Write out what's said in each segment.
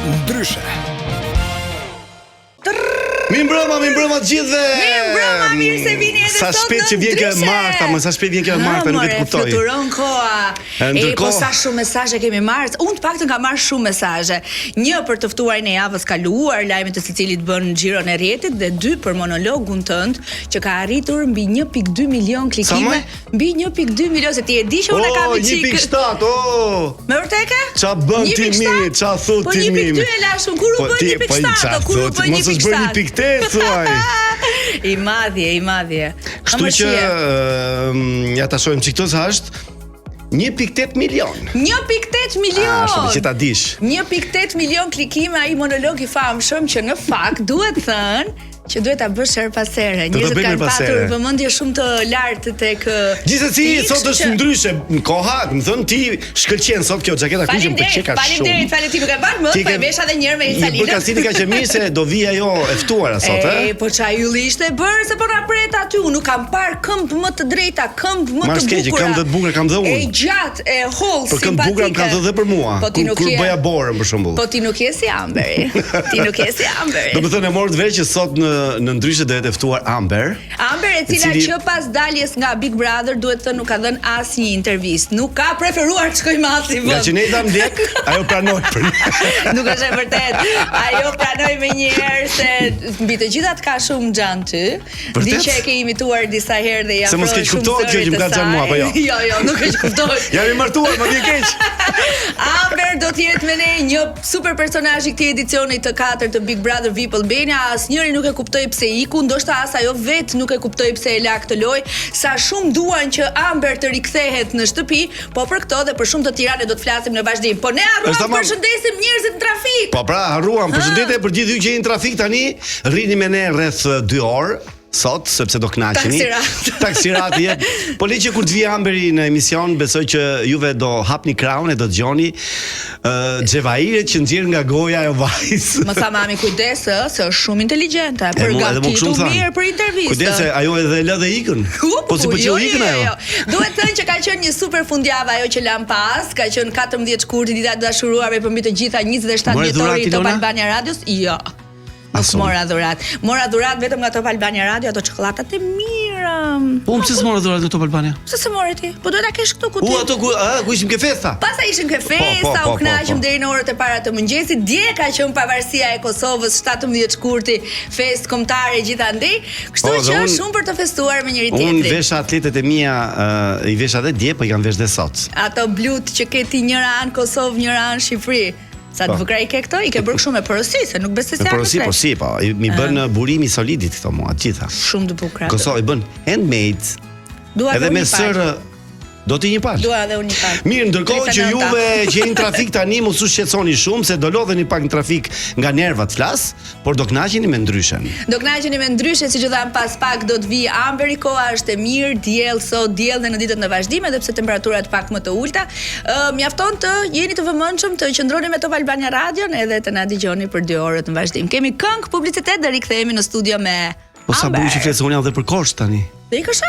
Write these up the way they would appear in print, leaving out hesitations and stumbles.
Ndryshe. Mirëmbrëma të gjithëve. Mirëmbrëma, mirë se vini edhe sa sot. shpejt që vjen kjo Marta, sa shpejt vjen kjo Marta, nuk e kuptoj. Fluturon koha. Po sa shumë mesazhe kemi marrë. Unë të paktën kam marrë shumë mesazhe. Një për të ftuarin e javës kaluar, lajmin të cilit bën xhiron e rrjetit, dhe dy për monologun tënd që ka arritur mbi 1.2 milion klikime. Mbi 1.2 milion, se ti e di që unë kam 1.7. Me vërtetë? Ça bën ti mi, ça thot ti mi? Po 1.2 e lashun, kur u bën 1.7, kur u bën 1.7. I madhje. Kështu që ja ta shohim çik këto sa është 1.8 milion. 1.8 milion. Shumë që ta dish. 1.8 milion klikime ai monolog I famshëm që në fakt duhet thënë që duhet ta bësh her pas here. Njerëzit kanë patur vëmendje shumë të lartë tek Gjithsesi sot është ndryshe koha, më thon ti shkëlqen sot kjo xhaketa kush më pëlqen kaq shumë. Faleminderit, ti nuk e ban më, po e vesh edhe një herë me Isalinën. Po kastini ka që mirë se do vi ajo e ftuara sot, Po çaj ylli ishte bërë se po na pret aty, unë nuk kam parë këmbë më të drejta, këmbë më të bukura. Këmbë të bukura kam dhe unë. E gjatë, e holl, simpatike. Po këmbë bukura kam dhe për mua. Kur bëja borën për shembull. Po ti nuk je si Amberi. Ti nuk je si Amberi. Do të thënë e morët vesh që sot në ndryshe do jetë ftuar Amber, e cila që pas daljes nga Big Brother duhet të thënë nuk ka dhënë asnjë intervistë. Nuk ka preferuar të shkojë masi vend. Nga që ne i dham lek, ajo pranoi për. Nuk është e vërtet. Ajo pranoi më një herë se mbi të gjithat ka shumë xhan ty. Di që e ke imituar disa herë dhe se mos keq kuptohet kjo që më ka xhan mua apo jo. Jo, nuk e kuptohet. Jam I martuar, më vjen keq. Amber do të jetë me ne një super personazh I këtij edicioni të 4 të Big Brother VIP Albania. Asnjëri nuk e kuptoi pse iku, ndoshta as ajo vet nuk e kuptoi pse e la këtë lojë. Sa shumë duan që Amber të rikthehet në shtëpi, po për këto dhe për shumë të tjera ne do të flasim në vazhdim. Po ne harruam të përshëndesim njerëzit në trafik. Po pra, harruam. Përshëndetje për gjithë ju që jeni në trafik tani. Rrini me ne rreth 2 orë. Sot, sepse do kënaqeni. Taksirat jet. Po le që kur të vi Amberi në emision, besoj që juve do hapni krahun e do dëgjoni xhevairet që nxjerr nga goja e vajzës. Më tha mami kujdes, se është shumë inteligjente, përgatitur mirë për intervistë. Kujdes, ajo edhe lë dhe ikën. Po si po që ikën ajo. Duhet thënë që ka qenë një super fundjavë ajo që lan pas, ka qenë 14 shkurti dita e dashuruarve përmbi të gjitha 27 vjetori Top Albania Radios. Jo. Mora dhurat vetëm nga Top Albania Radio, ato çokoladat e mira. Po pse s'mora dhurat nga Top Albania? Pse s'morë ti? Po duhet ta kesh këtu ku ti. Ato ku ishim ke festa. Pastaj ishim ke festa, u kënaqëm deri në orët e para të mëngjesit. Dje ka qenë pavarësia e Kosovës, 17 shkurti, festë kombëtare gjithandej. Kështu që shumë për të festuar me njëri tjetrin. Unë vesh atletet e mia, I vesh edhe dje, po I kanë vesh dhe sot. Ato blut që ke ti njëra anë Kosovë, njëra anë Shqipëri. Sa të vëkra I ke këto, I ke bërë shumë me porosi, se nuk besoj se janë. Porosi, po si, po. Mi bën burimi solidit këto mua, gjitha. Shumë të bukura. Kosovë I bën handmade. Edhe me sër do t'i një palë. Dua edhe unë një palë. Mirë, ndërkohë që juve që jeni në trafik tani mos u shqetësoni shumë se do lodheni pak në trafik nga nervat flas, por do kënaqeni me ndryshen. Do kënaqeni me ndryshen, siç tham pas pak do të vi Amberi, koha është e mirë, diell sot, diell dhe në ditët në vazhdim, edhe pse temperaturat pak më të ulta. Mjafton të jeni të vëmendshëm të qëndroni me Top Albania Radion edhe të na dëgjoni për 2 orë në vazhdim. Kemi këngë, publicitet dhe rikthehemi në studio me Amber. Po sa bukur që flet, unë jam edhe për Korçë tani. Dhe ikësh?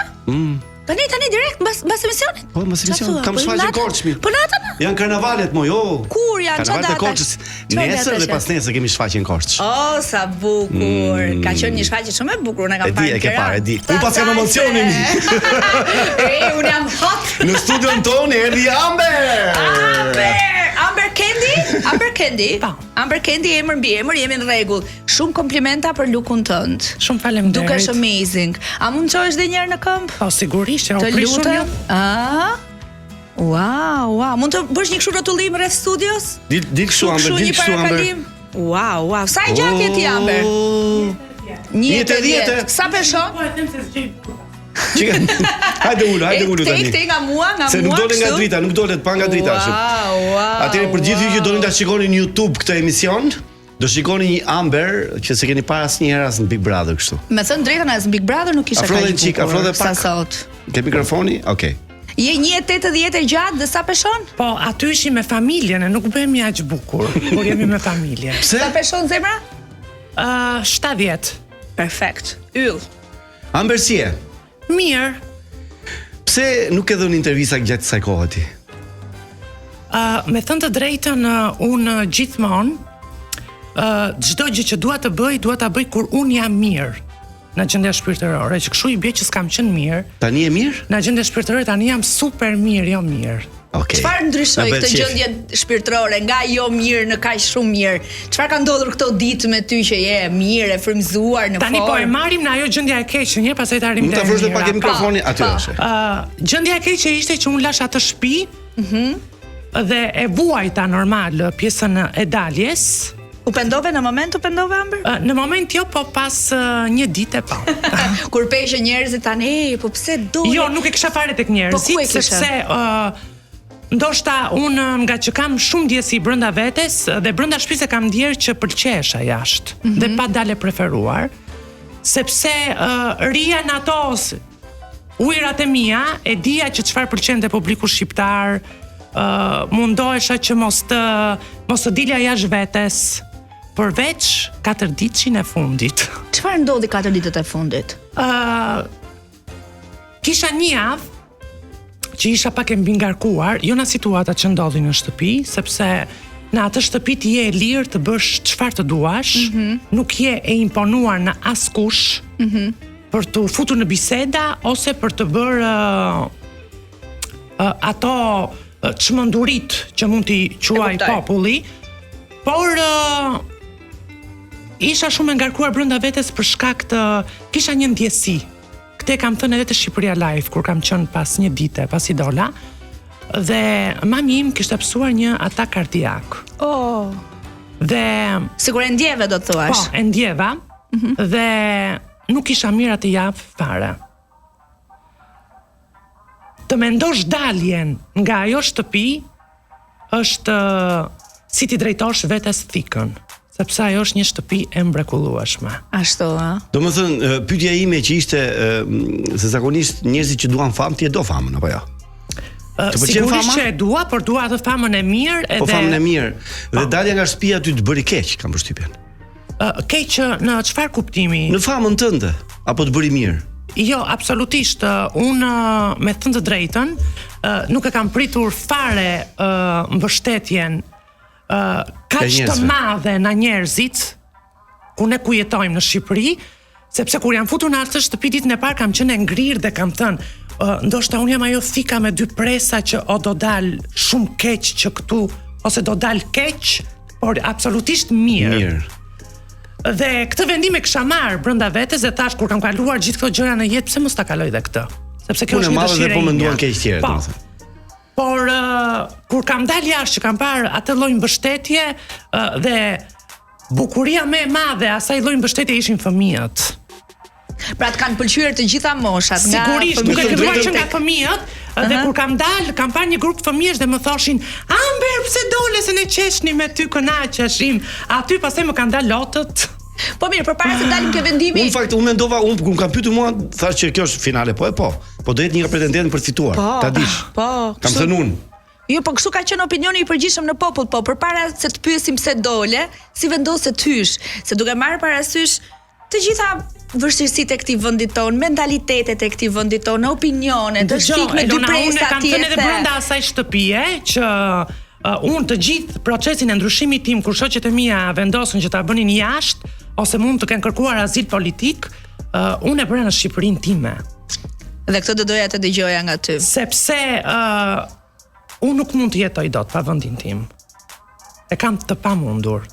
Tani direkt mbas emisionit. Po mbas emisionit. Kam shfaqje Korçmi. Po natën? Janë karnavalet mo, jo. Kur janë çfarë data? Karnavalet e Korçës. Nesër dhe pas nesër kemi shfaqje në Korçë. Oh, sa bukur. Ka qenë një shfaqje shumë e bukur, unë kam parë. E ke parë, e di. Unë pas kam emocionin. Unë jam hot. Në studion tonë erdhi Amber. Amber Candy. Amber Candy emër mbi emër, jemi në rregull. Shumë komplimenta për lukun tënd. Shumë faleminderit. Dukesh amazing. A mund të çohesh edhe një herë në këmbë? Po sigurisht, u prishun ju. Wow. Mund të bësh një kështu rrotullim rreth studios? Dil kështu Amber. Wow. Sa i gjatë je ti Amber? 1.80. Sa peshon? Po e them se s'gjej. Hajde ulu tani. Te nga mua. Se nuk dole nga drita, nuk dole të pa nga drita. Wow. Atëherë për gjithë ju që doni ta shikoni në YouTube këtë emision, do shikoni një Amber që se keni parë asnjëherë as në Big Brother kështu. Me thënë drejtën as në Big Brother nuk isha kaq. Afro dhe pak. Ke mikrofoni? Okej. Je 1.80 e gjatë dhe sa peshon? Po, aty ishim me familjen e nuk bëhemi aq bukur, por jemi me familje. Pse? Sa peshon zemra? 70. Perfekt. Yll. Amber si je? Mirë. Pse nuk e dhën intervista gjatë kësaj kohe ti? Me thënë të drejtën, unë gjithmonë çdo gjë që dua ta bëj kur un jam mirë. Në gjendje shpirtërore, që kështu i bie që s'kam qenë mirë. Tani je mirë? Në gjendje shpirtërore tani jam super mirë, jo mirë. Okay. Çfarë ndryshoi këtë gjendje shpirtërore nga jo mirë në kaq shumë mirë? Çfarë ka ndodhur këto ditë me ty që je mirë, e frymzuar në formë? Tani po e marrim në ajo gjendja e keqe, një pastaj ta arrim. Mund ta vrosh pak e mikrofonin aty është. Gjendja e keqe ishte që un lash atë shtëpi, dhe e vuajta normal pjesën e daljes. U pendove në moment, Amber? Në moment jo, po pas një dite po. Kur peshë njerëzit tani, po pse dole? Jo, nuk e kisha fare tek njerëzit, po, sepse ndoshta unë nga që kam shumë ndjesi brenda vetes dhe brenda shtëpisë kam ndjerë që pëlqesha jashtë dhe pa dalë preferuar, sepse rija në ato ujërat e mia, e dija që çfarë pëlqente publiku shqiptar, mundohesha që mos të dilja jashtë vetes. Përveç 4 ditëshin e fundit. Çfarë ndodhi 4 ditët e fundit? Kisha një javë që isha pak e mbingarkuar, jo në situatat që ndodhin në shtëpi, sepse në atë shtëpi ti je e lirë të bësh çfarë të duash, nuk je e imponuar në askush për të futur në biseda ose për të bërë ato çmendurit që mund t'i quaj populli, por isha shumë e ngarkuar brenda vetes për shkak të kisha një ndjesi. Këtë kam thënë edhe te Shqipëria Live kur kam qenë pas një dite, pasi dola, dhe mami im kishte psuar një atak kardiak. Oh. Dhe sigur e ndjeve do të thuash. Po, e ndjeva. Dhe nuk isha mirë atë javë fare. Të mendosh daljen nga ajo shtëpi është si ti drejtosh vetes thikën. Sepse ajo është një shtëpi e mrekullueshme. Ashtu, a? Domethënë, pyetja ime që ishte se zakonisht njerëzit që duan famë, ti e do famën apo jo? Sigurisht që e dua, por dua atë famën e mirë edhe. Po famën e mirë. Dhe dalja nga shtëpia ty të bëri keq, kam përshtypjen. Keq në çfarë kuptimi? Në famën tënde apo të bëri mirë? Jo, absolutisht. Unë me thënë të drejtën, nuk e kam pritur fare mbështetjen kaq të madhe në njerëzit ku ne ku jetojmë në Shqipëri, sepse kur jam futur në atë shtëpi ditën e parë kam qenë e ngrirë dhe kam thënë ndoshta unë jam ajo thika me 2 presa që o do dal shumë keq që këtu ose do dal keq, por absolutisht mirë. Dhe këtë vendim e kisha marrë brenda vetes dhe thash kur kam kaluar gjithë këto gjëra në jetë, pse mos ta kaloj dhe këtë? Sepse kjo është një dëshirë e po menduan keq tjerë, domethënë. Por kur kam dalë jashtë që kam parë atë lloj mbështetje dhe bukuria më e madhe asaj lloj mbështetje ishin fëmijët. Pra të kanë pëlqyer të gjitha moshat, nga sigurisht, nuk e filluar që nga fëmijët, dhe kur kam dalë, kam parë një grup fëmijësh dhe më thoshin: "Amber, pse dole se ne qeshni me ty kënaqeshim?" Aty pastaj më kanë dalë lotët. Po mirë, përpara se dalim ke vendimi. Unë fakt unë mendova, kur kam pyetur mua, thash që kjo është finale, po. Po do jetë një pretendent për të fituar. Ta dish. Po. Kam thënë unë. Jo, po kështu ka qenë opinioni i përgjithshëm në popull, po përpara se të pyesim pse dole, si vendose të hysh, se duke marrë parasysh të gjitha vështirësitë e këtij vendi ton, mentalitetet e këtij vendi ton, opinionet, është fik me 2 presa kam thënë edhe brenda asaj shtëpie që unë të gjithë procesin e ndryshimit tim kur shoqet e mia vendosën që ta bënin jashtë ose mund të kenë kërkuar azil politik, unë e bëra në Shqipërinë time. Dhe këtë do doja të dëgjoja nga ty. Sepse unë nuk mund të jetoj dot pa vendin tim. E kam të pamundur.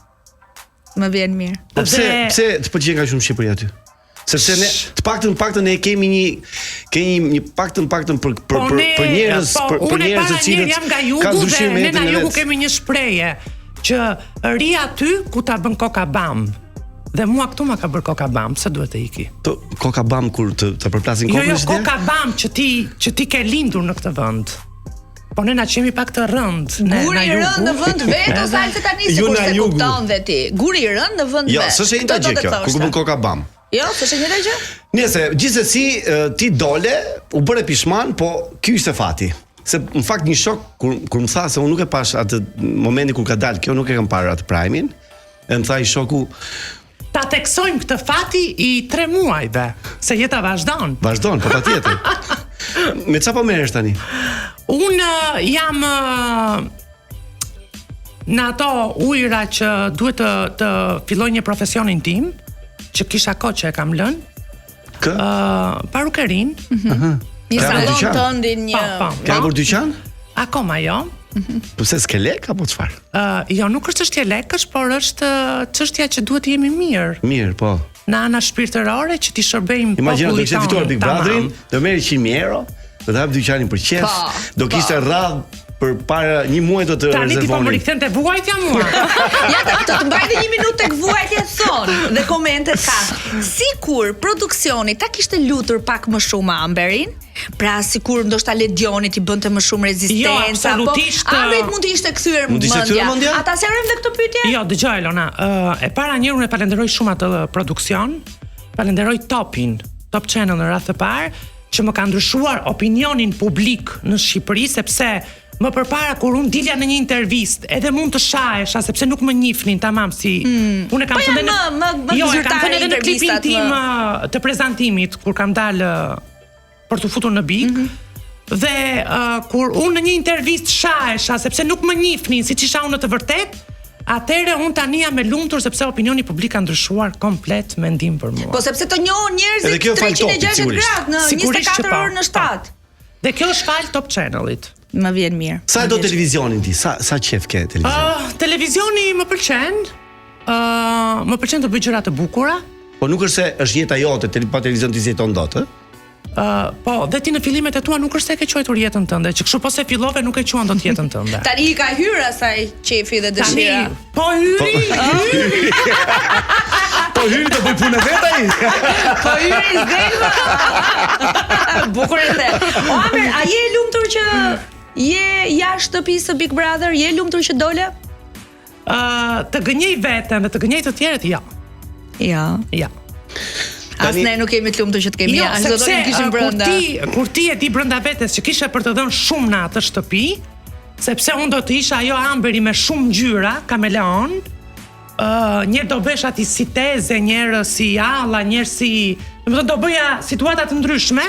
Më vjen mirë. Po pse të pëlqen kaq shumë Shqipëria aty? Sepse ne të paktën ne kemi një paktën për njerëz për njerëz të cilët jam nga jugu dhe ne nga jugu kemi një shprehje që ri aty ku ta bën koka bam. Dhe mua këtu ma ka bërë koka bam, pse duhet të iki? Koka bam kur të përplasin kokën? Jo, koka bam që ti ke lindur në këtë vend. Po ne na qemi pak të rënd. Guri i rënd në vend vet ose se tani sikur se kupton dhe ti. Guri i rënd në vend vet. Jo, s'është njëjta gjë kjo, kur bën koka bam. Jo, s'është njëjta gjë? Nëse gjithsesi ti dole, u bëre pishman, po ky ishte fati. Se në fakt një shok kur më tha se unë nuk e pash atë momentin kur ka dalë, kjo nuk e kam parë atë prime-in. E më tha i shoku, ta teksojmë këtë fati i 3 muajve, se jeta vazhdon. Vazhdon, po patjetër. Me çfarë po merresh tani? Unë jam në ato ujëra që duhet të filloj një profesionin tim, që kisha kohë që e kam lënë, parukerin. Një salon të ndin një... Ka bërë dyqan? Akoma jo. Pse s'ke lek apo çfarë? Jo, nuk është çështje lekësh, por është çështja që duhet të jemi mirë. Mirë, po. Në ana shpirtërore që ti shërbejmë popullit. Imagjino do kishte fituar Big Brotherin, do merri 100.000 euro, do të hap dyqanin për qef, do kishte radh për para një muaj do të rezervonin. Tani ti po më rikthente vuajtja mua. Ja, të mbajtë 1 minutë tek vuajtja thonë dhe komentet ka. Sikur produksioni ta kishte lutur pak më shumë Amberin, pra sikur ndoshta Ledioni ti bënte më shumë rezistencë, apo Ambrit mund të ishte kthyer mendja. Ata serojnë dhe këtë pyetje? Jo, dëgjoj Elona, e para njëherë unë falenderoj shumë atë produksion, falenderoj Topin, Top Channel në radhë të parë, që më ka ndryshuar opinionin publik në Shqipëri, sepse më përpara kur unë dilja në një intervistë, edhe mund të shahesha sepse nuk më njihnin tamam si unë kam thënë edhe në klipin tim të prezantimit kur kam dalë për të futur në Big. Dhe kur unë në një intervistë shahesha sepse nuk më njihnin siç isha unë në të vërtetë, atëherë unë tani jam e lumtur sepse opinioni publik ka ndryshuar komplet mendim për mua. Po sepse të njohën njerëzit 360 gradë në 24 orë në 7. Dhe kjo është fal Top Channelit. Më vjen mirë. Sa do televizionin ti? Sa qef ke televizion? Televizioni më pëlqen. Më pëlqen të bëj gjëra të bukura. Po nuk është se është jeta jote, pa televizion ti jeton dot, ë? Po, dhe ti në fillimet e tua nuk është se ke quajtur jetën tënde, që kështu po se fillove nuk e quan dot jetën tënde. Tani i ka hyrë asaj qefi dhe dëshira. Po hyri. Po hyri të bëj punë vetë ai. Po hyri zelva. Bukur e the. O Amer, a je e lumtur që je jashtë shtëpisë së Big Brother? Je e lumtur që dole? Të gënjej veten dhe të gënjej të tjerët, ja. Ja. As ne nuk kemi të lumtur që të kemi jashtë, do të kishim brenda. Kur ti e di brenda vetes që kishe për të dhënë shumë në atë shtëpi, sepse unë do të isha ajo Amberi me shumë ngjyra, kameleon, një do bësh aty si teze, njërë si alla, njërë si... Domethënë do bëja situata të ndryshme,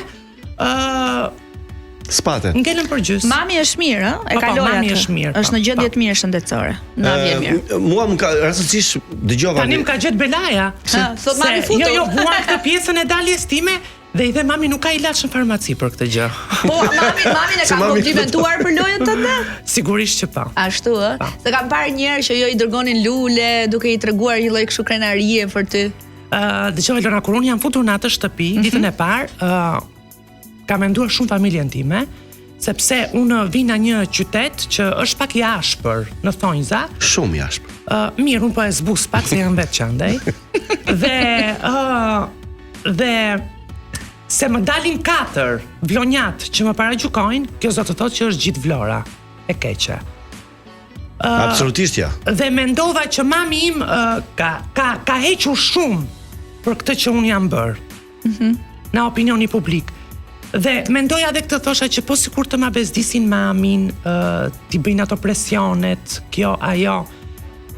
Spate. Ngelën për gjys. Mami është mirë, ë? E kaloi atë. Mami është mirë. Është në gjendje të mirë shëndetësore. Na vjen mirë. Mua më ka rastësisht dëgjova. Tani më ka gjet belaja. Thot mami futu. Jo, vuan këtë pjesën e daljes time dhe i dhe mami nuk ka ilaç në farmaci për këtë gjë. Po, mami e ka komplimentuar për lojën tënde? Sigurisht që po. Ashtu ë? Se kam parë një herë që jo i dërgonin lule duke i treguar një lloj kështu krenarie për ty. Dëgjoj Elona, kur unë jam futur në atë shtëpi, ditën e parë, ka menduar shumë familjen time, sepse unë vi në një qytet që është pak i ashpër në thonjza. Shumë i ashpër. Mirë, unë po e zbus pak se jam vetë qëndej. Dhe se më dalin 4 vlonjat që më paragjykojnë, kjo do të thotë që është gjithë Vlora e keqe. Absolutisht ja. Dhe mendova që mami im ka hequr shumë për këtë që unë jam bërë. Në opinioni publik. Dhe mendoja edhe këtë, thosha që po sikur të ma bezdisin mamin, t'i bëjnë ato presionet, kjo, ajo,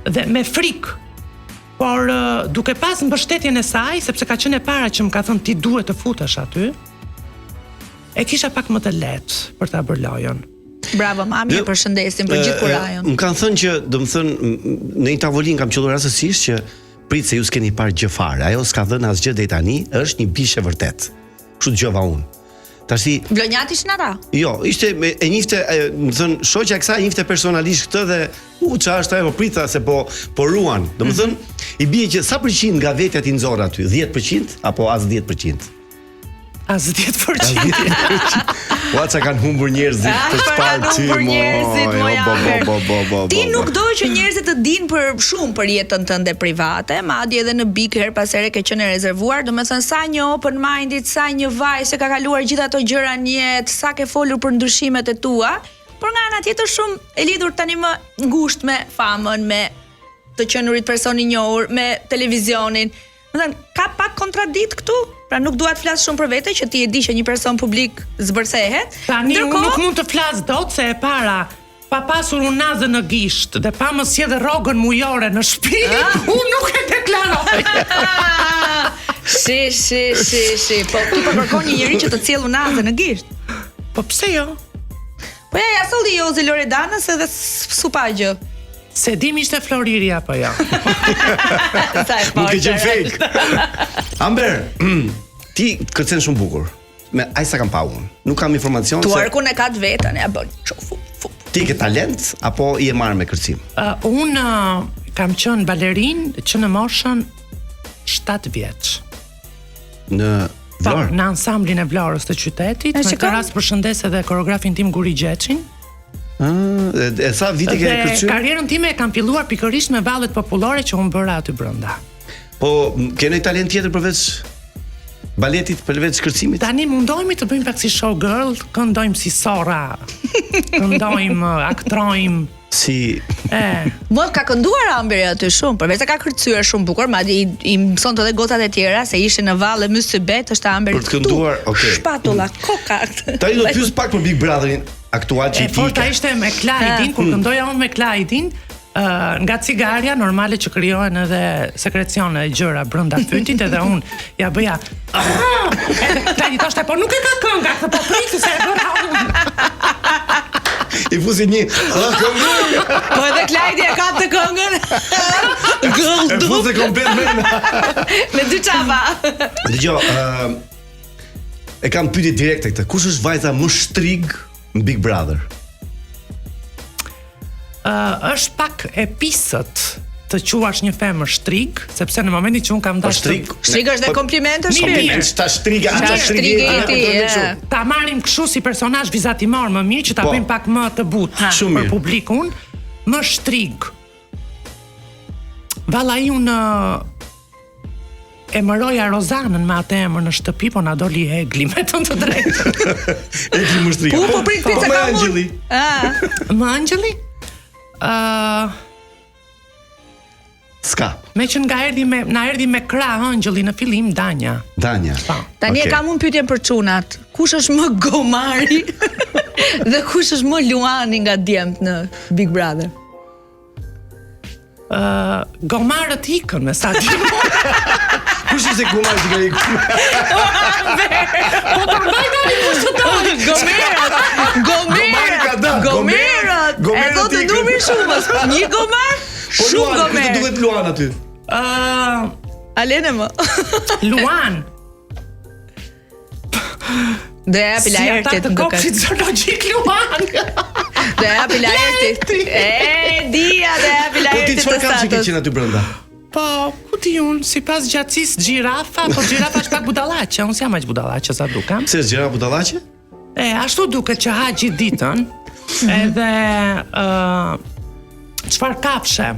dhe me frikë, por duke pas mbështetjen e saj, sepse ka qenë e para që më ka thënë ti duhet të futesh aty, e kisha pak më të lehtë për ta bërë lojën. Bravo mami, e përshëndesim për gjithë kurajon. Më kanë thënë që, domethënë, në një tavolinë kam qellur rastësisht që prit se ju s'keni parë gjë fare. Ajo s'ka dhënë asgjë deri tani, është një bishë e vërtet. Kështu dëgjova unë. Tashi Vlonjat ishin ata? Jo, ishte e njifte, më thënë, shoqja e kësaj njifte personalisht këtë dhe çfarë është ajo, prita se po ruan. Domethënë, i bie që sa përqind nga vetja ti nxorr aty, 10% apo as 10%? As 10%. Ua që kanë humbur njerëzit të shparë ty, Ti nuk do që njerëzit të dinë për shumë për jetën tënde private, madje edhe në Big her pas here ke qenë e rezervuar, domethënë sa një open minded, sa një vajzë që ka kaluar gjithë ato gjëra në jetë, sa ke folur për ndryshimet e tua, por nga ana tjetër shumë e lidhur tani më ngushtë me famën, me të qenurit person i njohur, me televizionin. Domethënë ka pak kontradikt këtu. Pra nuk dua të flas shumë për vete që ti e di që një person publik zbërthehet. Tani unë nuk mund të flas dot se e para pa pasur unazën në gisht dhe pa më sjellë rrogën mujore në shtëpi, unë nuk e deklaroj. Si, po ti po kërkon një njerëz që të sjellë unazën në gisht. Po pse jo? Po ja solli Jozi Loredanës edhe s'u pa gjë. Se dim ishte Floriri apo jo. Nuk e gjen fake. Amber, ti kërcen shumë bukur. Me ai sa kam pa unë. Nuk kam informacion se Tuarkun e ka të vetën, ja bën çofu. Ti ke talent apo i e marrë me kërcim? Unë kam qenë balerin që në moshën 7 vjeç. Në Vlorë? Në ansamblin e Vlorës të qytetit, me këtë rast përshëndes edhe koreografin tim Guri Gjeçin. E sa vite ke kërcyer? Karrierën time e kam filluar pikërisht me vallet popullore që unë bëra aty brenda. Po, ke ndonjë talent tjetër përveç baletit, përveç kërcimit? Tani mundohemi të bëjmë pak si showgirl, këndojmë si Sora, këndojmë, aktrojmë. Si Më ka kënduar Amberi aty shumë, përveç se ka kërcyer shumë bukur, madje i mësonte edhe gocat e tjera se ishin në valle mysybet, është Amberi. Për të kënduar, okay. Shpatula, koka. Tani do të pyes pak për Big Brotherin aktual që i ti. Forta ishte me Klajdin, kur këndoja unë me Klajdin, nga cigaria normale që krijohen edhe sekrecione e gjëra brenda fytit, edhe unë ja bëja. Klajdi thoshte, po nuk e ka kënga, po priti se e bëra unë. I fusi një këngë. Po edhe Klajdi e ka të këngën. E fusi komplet me dy çapa. Dgjoj, e kam pyetje direkte këtë. Kush është vajza më shtrig në Big Brother? Është pak e pisët të quash një femër shtrig, sepse në momentin që unë kam dashur Shtrig është dhe kompliment është kompliment, ta shtriga, ta marrim kështu si personazh vizatimor më mirë që ta bëjmë pak më të butë për publikun, më shtrig. Valla unë e mëroja Rozanën me atë emër në shtëpi, po na doli Egli, me të drejtën. Egli më shtrig. Po prit pizza ka Angeli. Më Angeli? Ska. Me që na erdhi me krah Angeli në fillim Danja. Tani e kam unë pyetjen për çunat. Kush është më gomari dhe kush është më luani nga djemt në Big Brother? Gomarët ikën me sa di. Kush ishte gomari që ka ikën? Po ta mbaj tani kush të doli. Gomerët. E do të numrin shumës. Një gomar? Shumë gomer. Kush duhet Luan aty? Alene më. Luan. Do ja hapi lajërtit në kopshit zoologjik Luan. Do ja hapi lajërtit. Dia do ja hapi lajërtit të status. Po ti çfarë kam që qenë aty brenda? Po, ku ti unë, sipas gjatësisë gjirafa, po gjirafa është pak budallaqe, unë s'jam aq budallaqe sa dukam. Pse është gjirafa budallaqe? Ashtu duket që ha gjithë ditën. Edhe çfarë kafshe?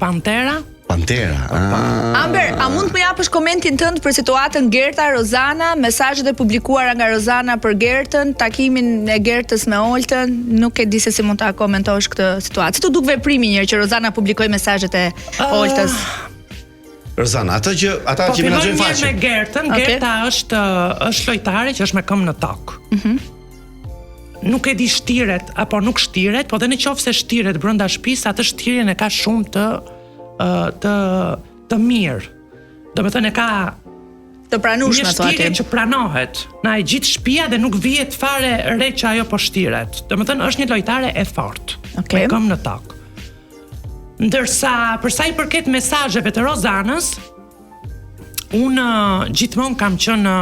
Pantera? Amber, a mund të më japësh komentin tënd për situatën Gerta Rozana, mesazhet e publikuara nga Rozana për Gertën, takimin e Gertës me Oltën? Nuk e di se si mund ta komentosh këtë situatë. Si të duk veprimi një që Rozana publikoi mesazhet e Oltës? Rozana, ata që menaxhojnë faqen. Me Gertën, Gerta është lojtare që është me këmbë në tokë. Nuk e di shtiret apo nuk shtiret, po dhe në qoftë se shtiret brenda shtëpisë, atë shtirjen e ka shumë të mirë. Do të thënë e ka të pranueshme ato aty. Një shtirje që pranohet në ai gjithë shtëpia dhe nuk vihet fare re që ajo po shtiret. Do të thënë është një lojtare e fortë. Me këmbë në tokë. Ndërsa për sa i përket mesazheve të Rozanës, unë gjithmonë kam qenë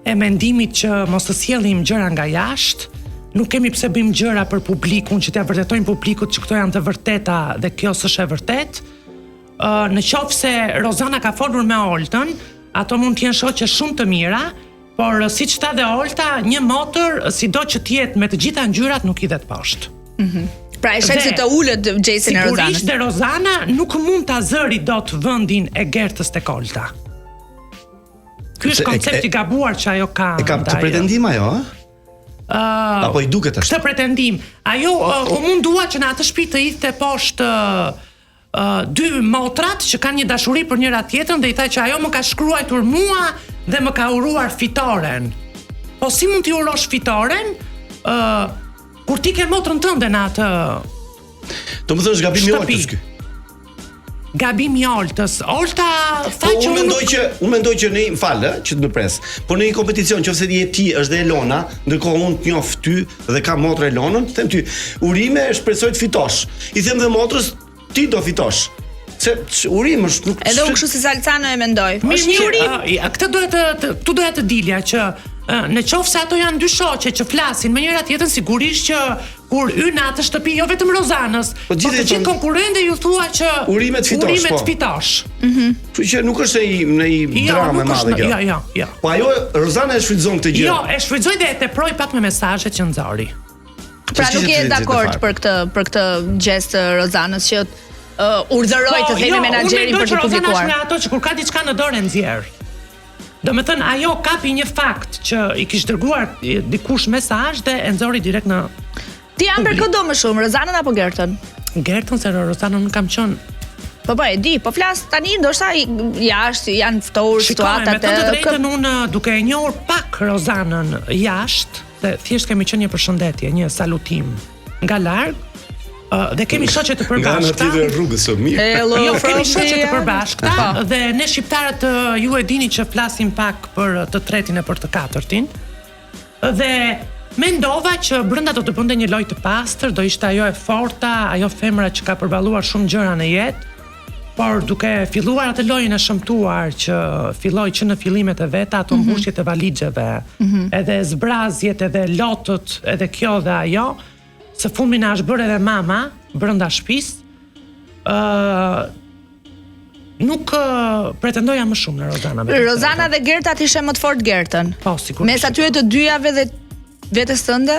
e mendimit që mos të sjellim gjëra nga jashtë, nuk kemi pse bëjmë gjëra për publikun që t'ia vërtetojmë publikut që këto janë të vërteta dhe kjo s'është e vërtetë. Në qoftë se Rozana ka folur me Oltën, ato mund të jenë shoqe shumë të mira, por siç tha dhe Olta, një motor, sido që të jetë me të gjitha ngjyrat, nuk hidhet poshtë. Pra e shef se të ulët Jason e Rozanës. Sigurisht dhe Rozana nuk mund ta zëri dot vendin e Gertës tek Olta. Ky është koncepti gabuar që ajo ka. E ka të pretendim ajo, apo i duket ashtu? Këtë pretendim. Ajo u mundua që në atë shtëpi të hidhte poshtë dy motrat që kanë një dashuri për njëra tjetrën dhe i tha që ajo më ka shkruar mua dhe më ka uruar fitoren. Po si mund t'i urosh fitoren kur ti ke motrën tënde në atë? Do më thënë gabim i Oltës ky. gabimi i Oltës. Olta tha që unë mendoj që ne që të më pres. Po në një kompeticion, nëse je ti është dhe Elona, ndërkohë unë të njoh ty dhe kam motrë Elonën, them ty, urime shpresoj të fitosh. I them dhe motrës, ti do fitosh. Se urim është nuk. Edhe unë kështu si Salcano e mendoj. Është një urim. Këtë doja të dilja që në qoftë se ato janë dy shoqe që flasin me njëra tjetrën, sigurisht që kur hyn atë shtëpi, jo vetëm Rozanës, por të gjithë konkurrentë ju thua që urimet fitosh. Kështu që nuk është një dramë e madhe kjo. Jo. Po ajo Rozana e shfrytëzon këtë gjë. Jo, e shfrytëzoi dhe e teproi pak me mesazhet që nxori. Pra nuk je dakord për këtë gjest të Rozanës që urdhëroi të themi menaxherin për të publikuar. Jo, unë ato që kur ka diçka në dorë nxjerr. Domethënë ajo kapi një fakt që i kishte dërguar dikush mesazh dhe e nxori direkt në. Ti Amber kë do më shumë, Rozanën apo Gertën? Gertën, se Rozanën nuk kam qenë. Po e di, po flas tani ndoshta jashtë janë ftohur situatat me të drejtën unë duke e njohur pak Rozanën jashtë, se thjesht kemi qenë një përshëndetje, një salutim nga larg. Dhe kemi shoqe të përbashkëta. Nga në rrugës së mirë. Jo, kemi shoqe të përbashkëta dhe ne shqiptarët ju e dini që flasim pak për të tretin e për të katërtin. Dhe mendova që brenda do të bënte një lojë të pastër, do ishte ajo e forta, ajo femra që ka përballuar shumë gjëra në jetë, por duke filluar atë lojën e shëmtuar që filloi që në fillimet e veta, ato mbushjet e valixheve, edhe zbrazjet, edhe lotët, edhe kjo dhe ajo, së fundmi na është bërë edhe mama brenda shtëpisë. Nuk pretendoja më shumë në Rozana. Rozana dhe Gerta ti ishe më të fortë Gertën. Po, sigurisht. Mes atyre të dyjave dhe vetes tënde?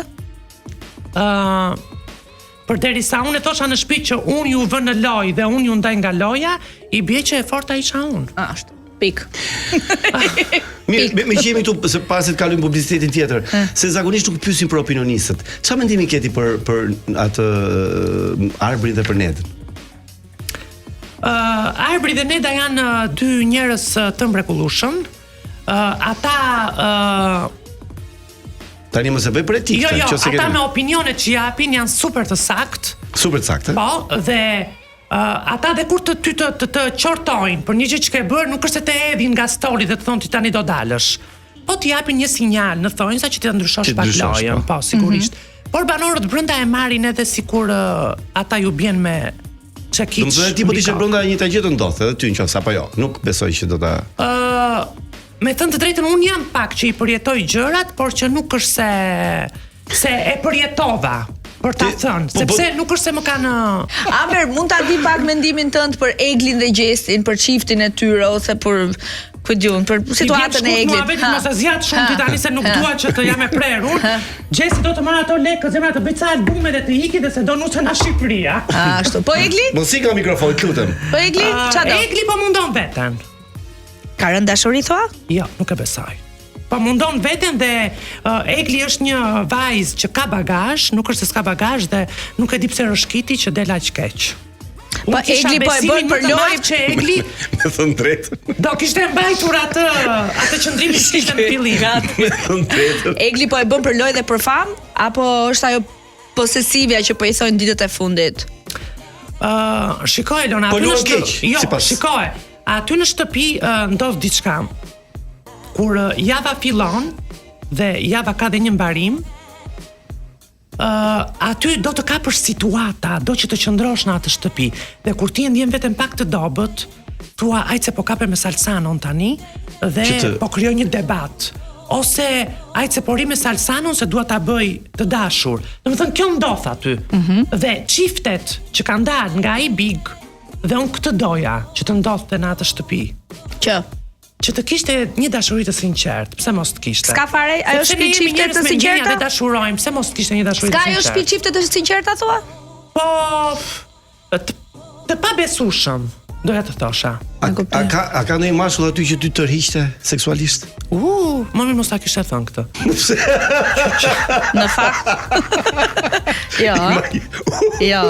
Përderisa unë e thosha në shtëpi që unë ju vë në lojë dhe unë ju ndaj nga loja, i bie që e forta isha unë. Ashtu. Pik. Mirë, me që jemi këtu se pasi të kalojmë publicitetin tjetër, se zakonisht nuk pyesin për opinionistët. Çfarë mendimi keti për atë Arbri dhe për Nedën? Arbri dhe Neda janë dy njerëz të mrekullueshëm. Ata tani mos e bëj për etikë, ata me opinionet që japin janë super të saktë. Super të saktë. Po, dhe ata dhe kur të qortojnë për një gjë që ke bërë, nuk është se të edhin nga stori dhe të thonë ti tani do dalësh. Po ti japin një sinjal në thonjza që ti ta ndryshosh pak lojën, po sigurisht. Por banorët brenda e marrin edhe sikur ata ju bjen me çekiç. Domethënë ti po ishe brenda një gjë të ndodhte edhe ty nëse apo jo. Nuk besoj që do ta me thënë të drejtën unë jam pak që i përjetoj gjërat, por që nuk është se e përjetova. Për ta thënë, sepse nuk është se më kanë. Amber, mund ta di pak mendimin tënd për Eglin dhe Gjestin, për çiftin e tyre ose për për situatën e Eglit. Vetëm mos e zgjat shumë ti tani se nuk dua që të jam e prerur. Gjesti do të marr ato lekë, zemra të bëj ca albume dhe të iki dhe se do nusen në Shqipëria. Ashtu. Po Egli? Mos i ka mikrofon, lutem. Po Egli, çfarë do? Egli po mundon veten. Ka rënë dashuri thua? Jo, nuk e besoj. Po mundon veten dhe Egli është një vajzë që ka bagazh, nuk është se s'ka bagazh dhe nuk e di pse rëshkiti që del aq keq. Po Egli po e bën për lojë që Egli me thënë drejtë. Do kishte mbajtur atë qëndrimin që kishte në fillim. Me thënë drejtë. Egli po e bën për lojë dhe për famë apo është ajo posesivja që po i thonë ditët e fundit? Shikoj Elona, po nuk keq. Jo, shikoj. Aty në shtëpi ndodh diçka. Kur java fillon dhe java ka dhe një mbarim, aty do të kapësh situata, do që të qëndrosh në atë shtëpi. Dhe kur ti ndjen veten pak të dobët, thua ajse po kape me Salsanon tani dhe po krijoj një debat. Ose ajse po ri me Salsanon se dua ta bëj të dashur. Domethënë kjo ndodh aty. Dhe çiftet që kanë dalë nga ai Big dhe unë këtë doja që të ndodhte në atë shtëpi. Që të kishte një dashuri të sinqertë, pse mos të kishte? Ska fare, ajo shtëpi çifte të sinqerta? Ne dashurojmë, pse mos të kishte një dashuri të sinqertë? Ska ajo shtëpi çifte të sinqerta thua? Po, të pabesueshëm, doja të thosha. A ka ndonjë mashkull aty që ty tërhiqte seksualisht? Më mirë mos ta kishe thënë këtë. Në fakt. Jo. Jo,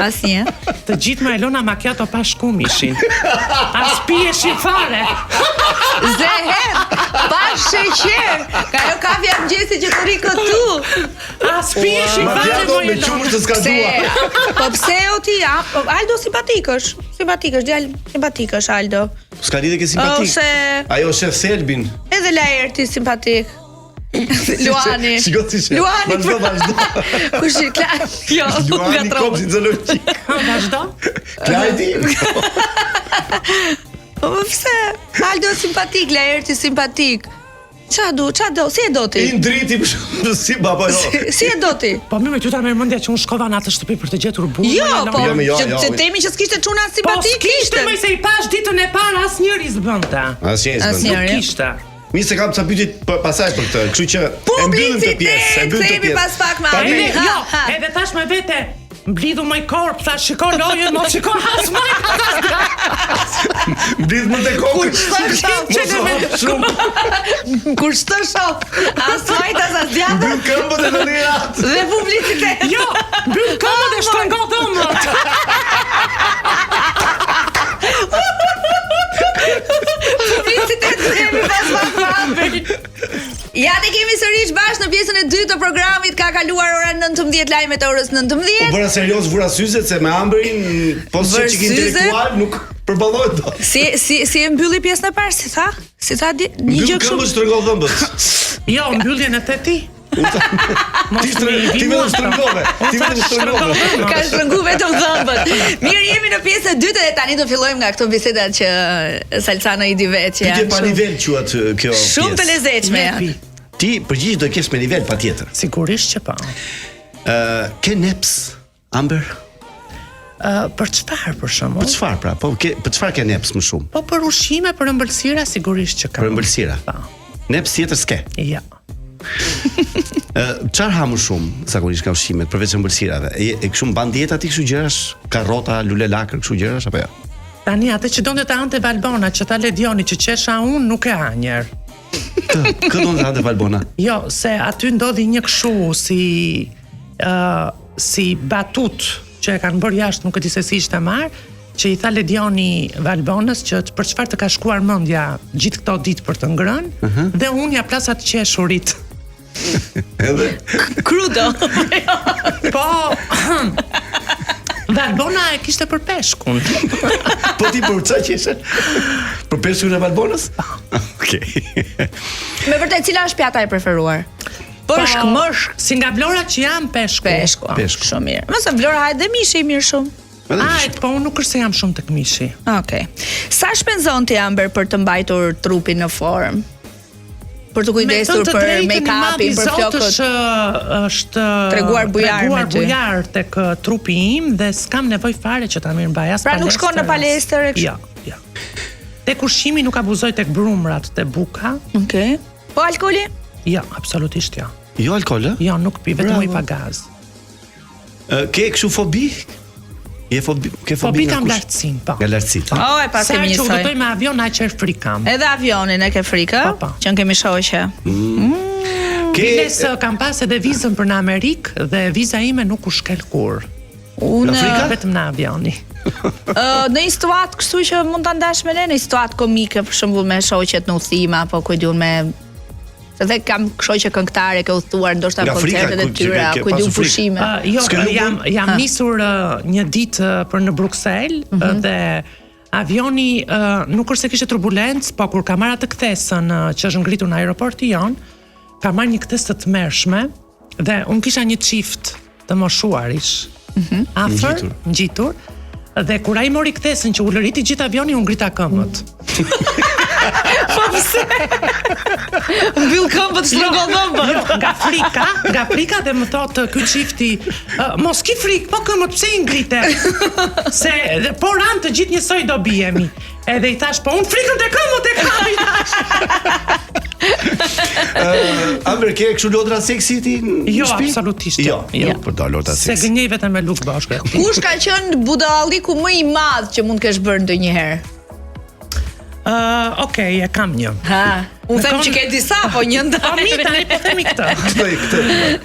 asnjë. Të gjithë me Elona macchiato pa shkum ishin. As piheshi fare. Zeher, pa sheqer. Ka ajo kafja mëngjesi që të ri këtu. As piheshi fare Macchiato me qumësht të skaduar. Po pse o ti? Aldo simpatikësh. Djalë simpatikësh Aldo. S'ka lidhje ke simpatik. Ajo shef Selbin. Edhe Laerti simpatik. Luani. Luani. Vazhdo. Kush i Klaj? Jo, Luani kopsi zoologjik. Vazhdo. Klajti. Po pse? Aldo simpatik, Laerti simpatik. Qa do, si e do ti? I ndriti si baba jo. Si e do ti? Po më tu ta merr mendja që unë shkova në atë shtëpi për të gjetur burrin. Jo, po, që temi që s'kishte çuna simpatik. Kishte më se i pash ditën e parë asnjëri s'bënte. Asnjëri. Kishte. Mi se kam ca pyetje pasaj për këtë, kështu që e mbyllim të pjesë, Kthehemi pas pak me Amrin. Edhe tash me vete mblidhu më korp, thash shiko lojën, mos shiko as më. Mblidh më te kokë. Kur s'të shoh, as fajta as djathtë. Mbyll këmbët e lirat. Dhe publicitet. Jo, mbyll këmbët e shtrëngo dhomët. Publicitet kemi pas pak. Ja ne kemi sërish bashkë në pjesën e dytë të programit. Ka kaluar ora 19, lajmet e orës 19. Po bëra serios vura syzet se me Amberin po çik intelektual nuk përballohet dot. Si e mbylli pjesën e parë, si tha? Si tha një gjë kështu. Këmbë shtrëngol dhëmbët. Jo, mbylljen e ti. Ti vetëm shtrëngove. Ka shtrëngu vetëm dhëmbët. Mirë, jemi në pjesën e dytë dhe tani do fillojmë nga këto bisedat që Salsana i di vetë. Ti pa nivel quhet kjo. Shumë të lezetshme. Ti përgjigj do kesh me nivel patjetër. Sigurisht që po. Ke neps Amber? Për çfarë për shembull? Për çfarë pra? Po për çfarë ke neps më shumë? Po për ushqime, për ëmbëlsira sigurisht që kam. Për ëmbëlsira. Po. Neps tjetër s'ke. Ja. Çfarë ha më shumë zakonisht ka ushqimet përveç ëmbëlsirave? E kështu mban dieta ti kështu gjërash, karrota, lule lakër, kështu gjërash apo jo? Tani atë që donte të ante Valbona, që ta ledioni që qesha unë nuk e ha njerë. Kë donte të ante Valbona? Jo, se aty ndodhi një kështu si batut që e kanë bërë jashtë, nuk e di se si ishte marrë, që i tha Ledioni Valbonës që për çfarë të ka shkuar mendja gjithë këto ditë për të ngrënë, dhe unë ja plas atë qeshurit. Edhe Krudo. Po. Valbona e kishte për peshkun. Po ti për çfarë qeshe? Për peshkun e Valbonës? Okej. Me vërtet cila është pjata e preferuar? Peshk, mëshk, si nga Vlora që jam peshku. Peshku. Shumë mirë. Mëse Vlora hajde dhe mishi i mirë shumë. Po unë nuk është se jam shumë tek mishi. Okej. Sa shpenzon ti Amber për të mbajtur trupin në formë? Për të kujdesur për make-upin, për flokët. Është treguar bujar tek trupi im dhe s'kam nevojë fare që ta mirëmbaj as palestër. Pra nuk shkon në palestër e kështu. Jo. Tek ushqimi nuk abuzoj tek brumrat, te buka. Okej. Po alkooli? Jo, absolutisht jo. Jo alkool, ë? Jo, nuk pi, vetëm ujë pa gaz. Ke kështu fobi? Ke fobi kam lartësinë, po. Nga lartësia. E pas kemi njësoj. Sa që udhëtoj me avion, aq që frikam. Edhe avionin e ke frikë? Po. Që në kemi shoqe. Viles kam pas edhe vizën për në Amerikë dhe viza ime nuk u shkel kur. Unë vetëm në avioni. Në një situatë kështu që mund ta ndash me ne, në një situatë komike, për shembull me shoqet në udhime apo ku diun me dhe kam shoqe këngëtare ke udhëtuar ndoshta koncertet e tyre, ku diun pushime. Jo, jam nisur një ditë për në Bruksel dhe avioni nuk është se kishte turbulencë, po kur ka marrë atë kthesën që është ngritur në aeroporti jon, ka marrë një ktesë të tmerrshme dhe unë kisha një çift të moshuarish. Afër, ngjitur. Dhe kur ai mori kthesën që u lëriti gjithë avioni, u ngrita këmbët. Po pse? Mbyll këmbët, shtrëngol dhëmbët. Jo, nga frika dhe më thotë ky çifti, mos ki frikë, po këmbët pse i ngrite? Se po ran të gjithë njësoj do bijemi. Edhe i thash, po unë frikën te këmbët e kam i thash. Amber, ke kështu lodra seksi ti në Jo, shtëpi? absolutisht. Jo, nuk përdo lodra seksi. Se gënjej vetëm me luk bashkë. Kush ka qenë budalliku më i madh që mund kesh bërë ndonjëherë? Okej, e kam një. Unë them që ke disa, po një ndaj. Tani po themi këtë.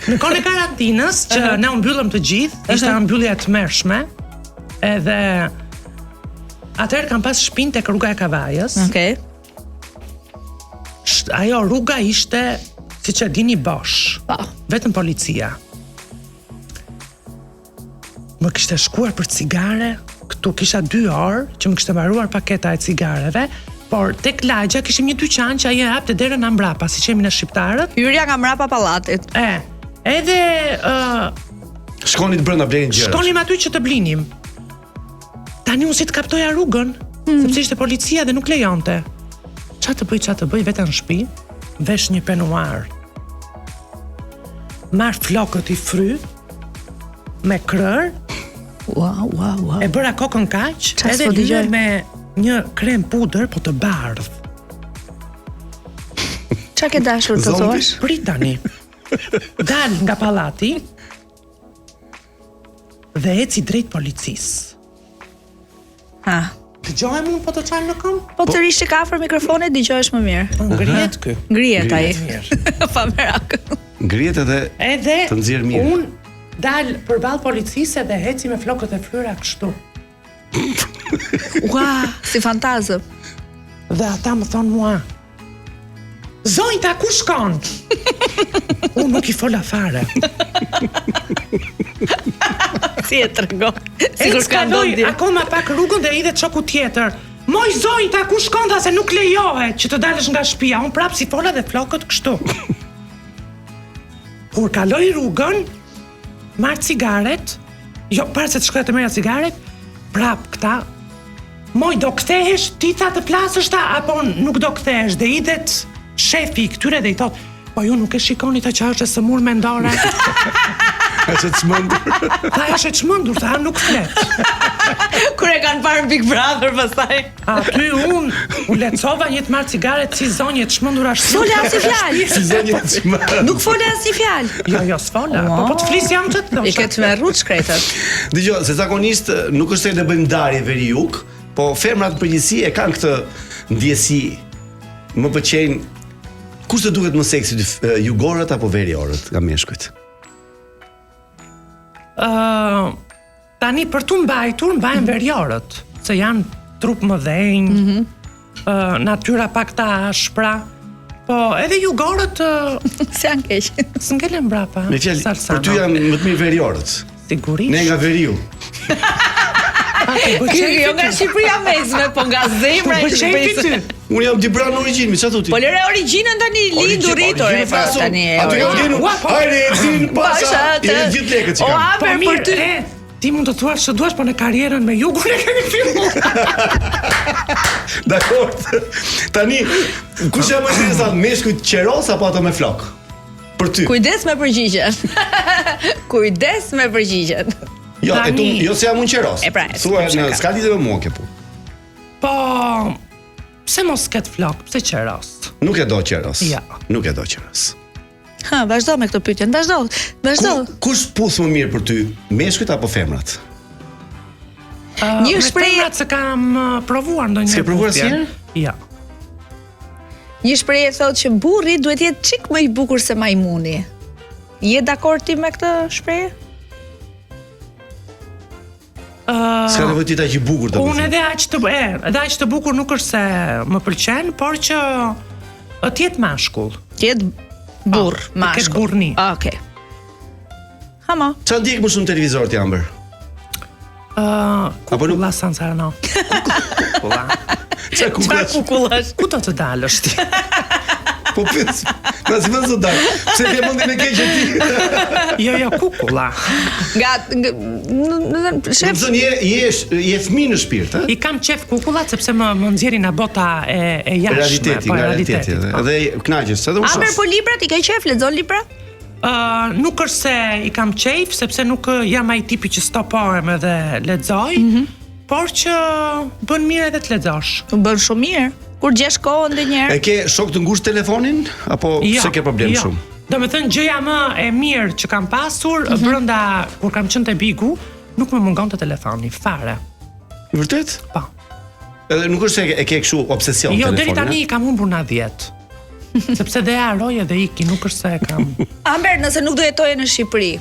Në kohën e karantinës që ne u mbyllëm të gjithë, ishte mbyllje e tmerrshme. Edhe atëherë kam pas shtëpinë tek rruga e Kavajës. Okej. Ajo rruga ishte, siç e dini, bosh. Vetëm policia. Më kishte shkuar për cigare, këtu kisha 2 orë që më kishte mbaruar paketa e cigareve, por tek lagja kishim një dyqan që ai e hapte derën nga mbrapa, siç jemi në shqiptarët. Hyrja nga mbrapa pallatit. Edhe shkonit brenda blenin gjëra. Shkonim aty që të blinim. Tani unë si të kaptoja rrugën, sepse ishte policia dhe nuk lejonte. Çfarë të bëj vetëm në shtëpi, vesh një penuar. Marr flokët i fry me krër. Wow. E bëra kokën kaq, edhe lyer me një krem pudër, po të bardh. Qa ke dashur të thuash? Prit tani. Dal nga pallati dhe eci drejt policisë. Dëgjohem unë po të çaj në këmbë? Po të rish ka afër mikrofonit, dëgjohesh më mirë. Ngrihet ky. Ngrihet ai. Pa merak. Ngrihet edhe të nxjerr mirë. Unë dal përballë policisë dhe heci me flokët e fryra kështu. Si fantazëm. Dhe ata më thonë mua, Zonjta, ku shkon? Unë nuk i fola fare. Si e tregon? Sigur ka ndodhur. Akoma pak rrugën dhe idhet shoku tjetër. Moj zonjta, ku shkon se nuk lejohet që të dalësh nga shtëpia. Unë prapë si fola dhe flokët kështu. Kur kaloj rrugën, marr cigaret. Jo, para se të shkoja të merja cigaret, prap këta. Moj, do kthehesh ti tha të flasësh ta apo nuk do kthehesh? Dhe idhet shefi këtyre dhe i thot, po ju nuk e shikoni të që është e sëmur mendore? Është e çmendur. Tha është e çmendur, tha nuk flet. Kur e kanë parë Big Brother pastaj. Aty u lecova një të marr cigaret si zonjë të çmendur ashtu. Fola si fjalë. Si zonjë të çmendur. Nuk fola si fjalë. Jo, s'fola. Po të flis jam ç't thosha. I ke të merrut shkretët. Dgjoj, se zakonisht nuk është se ne bëjmë ndarje veri-jug, po femrat në përgjithësi e kanë këtë ndjesi. Më pëlqejnë. Kush të duket më seksi, jugorët apo veriorët nga meshkujt? Tani për tu mbajnë veriorët, se janë trup më dhenjë, natyra pak të ashpra, po edhe jugorët se janë keq. S'ngelen mbrapa. Me fjalë, për ty janë më të mirë veriorët. Sigurisht. Ne nga veriu. Jo nga Shqipëria mesme, po nga zemra e Shqipërisë. Unë jam Dibran origjin, çfarë thotë? Po lëre origjinën tani lindur rritur e pra tani. Aty ka vjen. Hajde, ecin pasha. I gjithë lekët që kam. O, për për ty. Ti mund të thuash që duash, po në karrierën me jugun e kemi filluar. Dakor. Tani, kush jam më interesant, meshkujt qeros apo ato me flok? Për ty. Kujdes me përgjigjen. Kujdes me përgjigjen. Jo, jo se jam unë qeros. Thua, s'ka lidhje me mua kjo punë. Po, pse mos ket flok, pse qeros? Nuk e do qeros. Ja. Nuk e do qeros. Vazhdo me këtë pyetje, vazhdo. Kush puth më mirë për ty, meshkujt apo femrat? Një shprehje se kam provuar ndonjëherë. S'ke provuar asnjëherë? Ja. Një shprehje thotë që burri duhet jetë çik më i bukur se majmuni. Je dakord ti me këtë shprehje? S'ka nevojë ti ta që bukur të bëj. Unë edhe aq të bukur nuk është se më pëlqen, por që të jetë mashkull. Të jetë burr, mashkull. Të ketë burrni. Okej. Hama. Çfarë ndjek më shumë televizor ti Amber? Kukulla Sansarano. Kukulla. Çfarë kukullash? Ku do të dalësh ti? Po pes. Na s'vën zot dal. Pse ke mendin e keq ti? Jo, kukulla. Shef, je fëmijë në shpirt, I kam qef kukullat sepse më nxjerrin nga bota e jashtme, realiteti. Edhe kënaqesh, edhe unë. Amber, po librat i ke qef, lexon libra? Nuk është se i kam qef, sepse nuk jam ai tipi që stopohem edhe lexoj, por që bën mirë edhe të lexosh. Bën shumë mirë. Kur gjesh kohën ndonjëherë. E ke shok të ngushtë telefonin apo pse ke problem shumë? Domethënë gjëja më e mirë që kam pasur brenda kur kam qenë te Bigu, nuk më mungonte telefoni fare. Vërtet? Po. Edhe nuk është se e ke kështu obsesion Jo, telefonin. deri tani kam humbur na 10. Sepse dhe haroj edhe iki, nuk është se e kam. Amber, nëse nuk do jetoje në Shqipëri,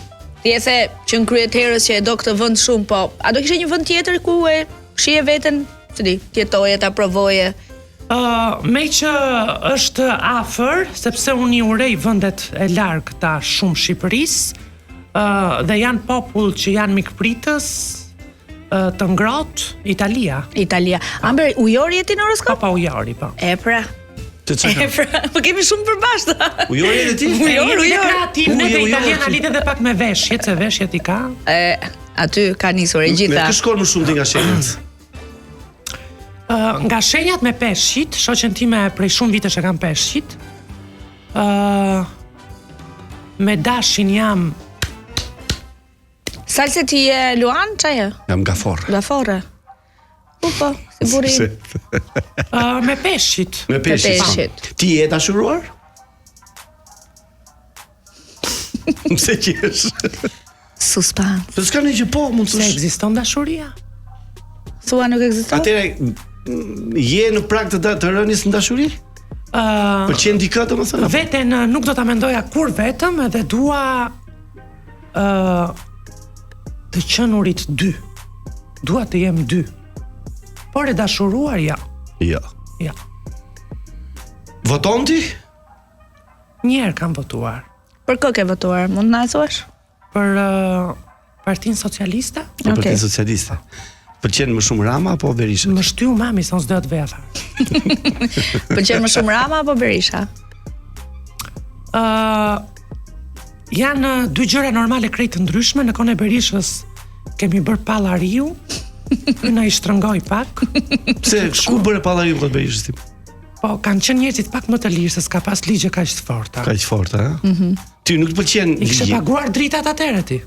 ti e the që në kryeterës që e do këtë vend shumë, po a do kishe një vend tjetër ku e shije veten, si di, jetoje, ta provoje? Me që është afër, sepse unë i urej vendet e largëta shumë Shqipërisë, dhe janë popull që janë mikpritës, të ngrohtë, Italia. Amber, ujori jeti në horoskop? Pa ujori, po. E pra. Po kemi shumë përbashkëta. Ujori edhe ti? Ujori. Kreativ, ne të italiana lidhet edhe pak me veshjet, se veshjet i ka. Aty ka nisur e gjitha. Me kë shkon më shumë ti nga shenjat? Nga shenjat me peshqit, shoqen time prej shumë vitesh e kam peshqit. Me dashin jam. Salse ti je Luan, çaje? Jam gaforre. Gaforre. Po, si burin. Me peshqit. Me peshqit. Ti je dashuruar? Pse qesh? Suspans. Po s'ka një që po, mund të Se ekziston dashuria? Thua nuk ekziston? Atëre je në prag të rënies në dashuri? Pëlqen dikë domethënë? Veten nuk do ta mendoja kur vetëm, edhe dua të qenurit 2. Dua të jem 2. Por e dashuruar ja. Jo. Ja. Voton ti? Njerë kam votuar. Për kë ke votuar? Mund na e thuash? Për Partinë Socialiste. Për Partinë Socialiste. Pëlqen më shumë Rama apo Berisha? Më shtyu mami se unë s'do të veja fare. Pëlqen më shumë Rama apo Berisha? Janë dy gjëra normale krejt të ndryshme. Në kohën e Berishës kemi bërë pallariu. Na i shtrëngoi pak. Pse ku bëre pallariu për Berishës ti? Po kanë qenë njerëzit pak më të lirë se s'ka pas ligje kaq të forta. Kaq forta, ha? Ti nuk të pëlqen I kishe paguar dritat atëherë ti?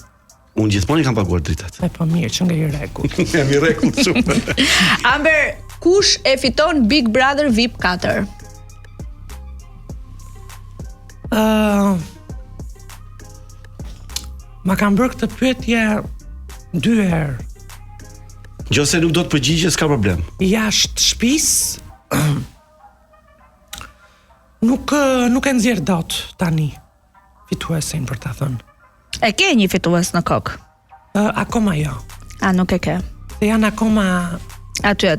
Unë gjithmonë i kam paguar dritat. E po mirë, që nga i rregull. Jam i rregull shumë. Amber, kush e fiton Big Brother VIP 4? Ma kam bërë këtë pyetje 2 herë. Nëse nuk do të përgjigje, s'ka problem. Jashtë shtëpisë nuk e nxjerr dot tani fituesin, për ta thënë. E ke një fitues në kokë? Akoma jo. A, nuk e ke? Se janë akoma Aty.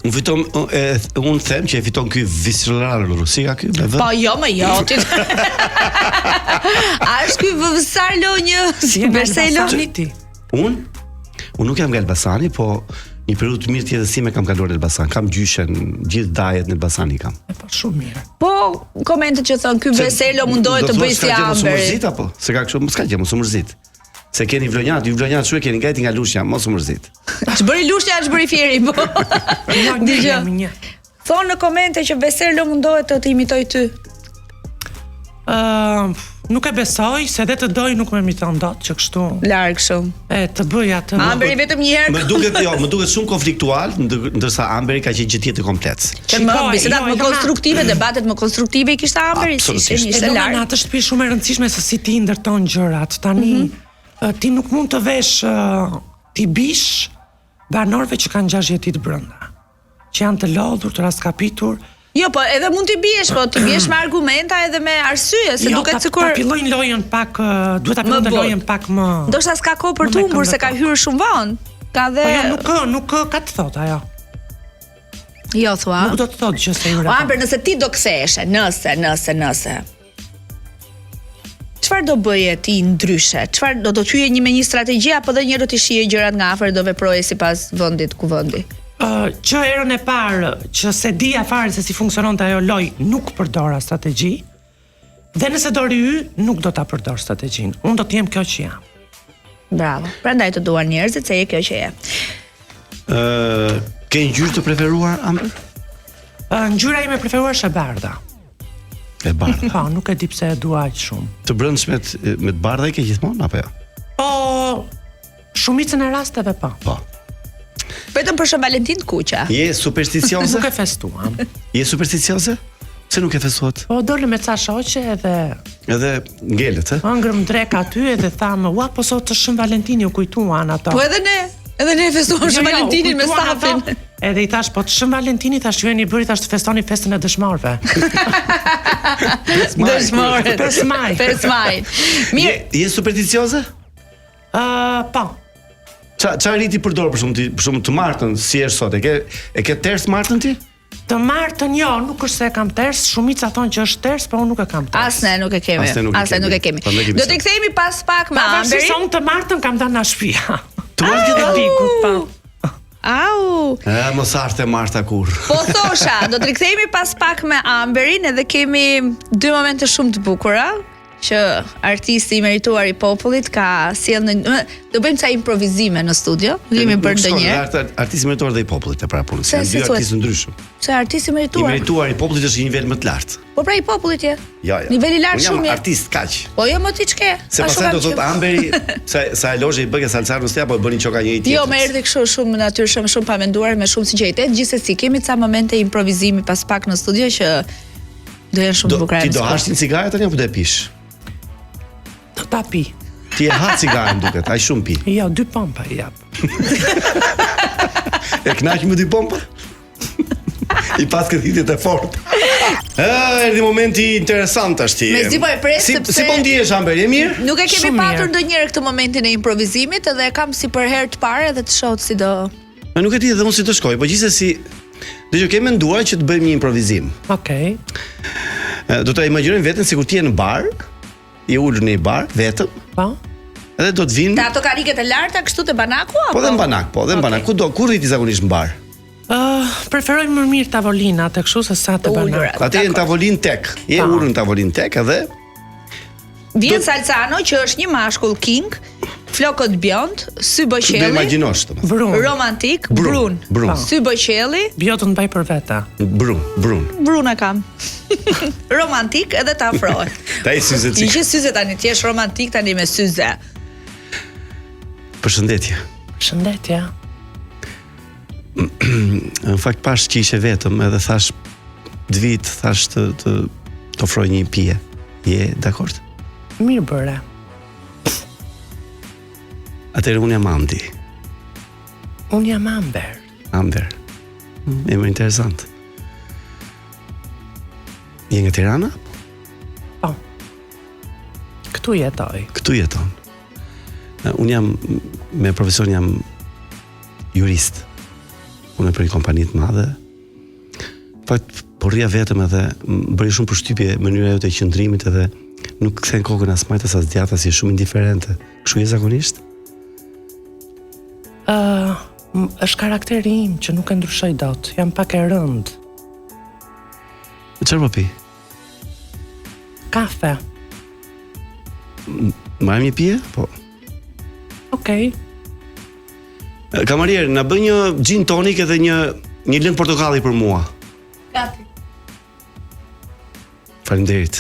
Unë them që e fiton ky Visceral Rusia ky me vë. Po jo, më jo. A është ky vëvsar lonjë si Berselo? Unë nuk jam nga Elbasani, po një periudhë të mirë të jetës time kam kaluar në Elbasan. Kam gjyshen, gjithë dajet në Elbasan i kam. Po shumë mirë. Po komentet që thon ky Berselo mundohet të bëj si Amberi. Mërzit apo? Se ka kështu, s'ka gjë, mos u mërzit. Se keni vlonjat, ju vlonjat shumë keni gati nga Lushnja, mos u mërzit. Ç'bëri Lushnja, ç'bëri Fieri, po. Dgjoj. Thonë në komente që Berselo mundohet të imitoj ty. Nuk e besoj, se edhe të doj nuk më imiton dot, që kështu. Larg shumë. E të bëj atë. Amberi vetëm një herë. Më duket shumë konfliktual, ndërsa Amberi ka qenë gjë tjetër komplet. Që më bisedat më konstruktive, debatet më konstruktive i kishte Amberi, ishte larg. Në atë shtëpi shumë e rëndësishme se si ti ndërton gjërat. Tani ti nuk mund të vesh ti bish banorëve që kanë 60 ditë brenda, që janë të lodhur, të raskapitur. Jo, po edhe mund t'i biesh, po t'i biesh me argumenta edhe me arsye, se duket sikur ta fillojnë lojën pak, duhet ta fillojnë lojën pak më. Ndoshta s'ka kohë për të humbur se ka hyrë shumë vonë. Ka dhe Po nuk ka të thot ajo. Jo, thua. Nuk do të thotë që se hyrë. Amber, nëse ti do ktheheshe, nëse. Çfarë do bëje ti ndryshe? Çfarë do të hyje me një strategji apo do një do të shije gjërat nga afër, do veproje sipas vendit ku vendi? Që erën e parë që se dija fare se si funksiononte ajo loj, nuk përdora strategji. Dhe nëse do rihy, nuk do ta përdor strategjinë. Unë do të jem kjo që jam. Bravo. Prandaj të duan njerëzit se je kjo që je. Ke ngjyrë të preferuar, Amber? Ngjyra ime e preferuar është e bardha. E bardha. Po, nuk e di pse e dua aq shumë. Të brendshmet me të bardha i ke gjithmonë apo jo? Po, shumicën e rasteve po. Po. Vetëm për Shën Valentin kuqa. Je supersticioze? Nuk e festuam. Je supersticioze? Se nuk e festuat? Po dolëm me ca shoqe edhe ngelet, ë? Ëngrëm drek aty edhe thamë, "Ua, po sot është Shën Valentini, u kujtuan ato." Po edhe ne. Edhe ne festuam Shën Valentinin me stafin. Edhe i thash, po të Shën Valentini thash jueni bëri tash të festoni festën e dëshmorëve. Dëshmorët. 5 maj. 5 maj. Mirë. Je supersticioze? Po. Çfarë riti përdor për shumë të martën, si është sot? E ke ters martën ti? Të martën jo, nuk është se e kam ters, shumica thonë që është ters, por unë nuk e kam ters. Asne nuk e kemi. Do të kthehemi pas pak me Amberin. Pavarësisht se unë të martën kam dhënë në shtëpi. Të martën ke pikut, po. Au. Mos arte Marta kur. Po thosha, do të rikthehemi pas pak me Amberin edhe kemi 2 momente shumë të bukura që artisti i merituar i popullit ka sjellë do bëjmë ca improvizime në studio. Kemi bërë ndonjëherë. Artisti i merituar dhe i popullit e pra punës. Janë dy artistë ndryshëm. Se artisti i merituar. I merituar i popullit është një nivel më të lartë. Po pra i popullit je. Jo. Niveli i lartë shumë. Unë jam artist kaq. Po jo më ti ç'ke. Se pastaj do thotë Amberi, sa e lozhe i bëke salsa në apo e bëni çoka njëri tjetër. Jo, më erdhi kështu shumë natyrshëm, shumë pa menduar, me shumë sinqeritet. Gjithsesi kemi ca momente improvizimi pas pak në studio që do jenë shumë të bukura. Ti do hash një cigare tani apo do e pish? Do ta pi. Ti e ha cigaren duket, aq shumë pi. Jo, 2 pompa i jap. E knaq me 2 pompa? I pas këtë hitet e fort. Erdhi momenti interesant tash ti. Mezi po e pres sepse si po ndihesh Amber, je mirë? Nuk e kemi patur ndonjëherë këtë momentin e improvizimit edhe e kam si për herë të parë edhe të shoh si do. Nuk e di edhe unë si të shkoj, po gjithsesi dëgjoj kemë menduar që të bëjmë një improvizim. Okej. Do ta imagjinojmë veten sikur ti je në bar, i ulur në një bar vetëm. Po. Edhe do të vinë Te ato kariket e larta kështu te banaku apo? Po dhe në banak, po dhe në banak. Ku rriti zakonisht në bar? Preferoj më mirë tavolinat e kështu se sa te banaku. Atë në tavolinë tek. Je ulur në tavolinë tek edhe vjen Salsano që është një mashkull king, flokët bjond, sy boqelli. Do imagjinosh të. Romantik, brun. Sy boqelli. Bjotën mbaj për veta. Brun. Brun e kam. Romantik edhe të afrohet. Ta i syze ti. Ti syze tani, ti je romantik tani me syze. Përshëndetje. Përshëndetje. Në fakt pash që ishe vetëm edhe thash të vit, thash të ofroj një pije. Je dakord? Mirë bëre. Atëherë unë jam Andi. Unë jam Amber. Amber. Emër interesant. Je nga Tirana? Po. Këtu jetoj. Këtu jeton. Unë jam, me profesion jam jurist. Unë për një kompani të madhe. Fakt, po rria vetëm edhe bëri shumë përshtypje mënyra jote e qëndrimit edhe nuk kthen kokën as majtas as djathtas, si shumë indiferente. Kështu je zakonisht? Është karakteri im që nuk e ndryshoj dot. Jam pak e rënd. Çfarë po pi? Kafe. Marrim një pije? Po. Okej. Kamarier, na bën një gin tonic edhe një lëng portokalli për mua. Gati. Faleminderit.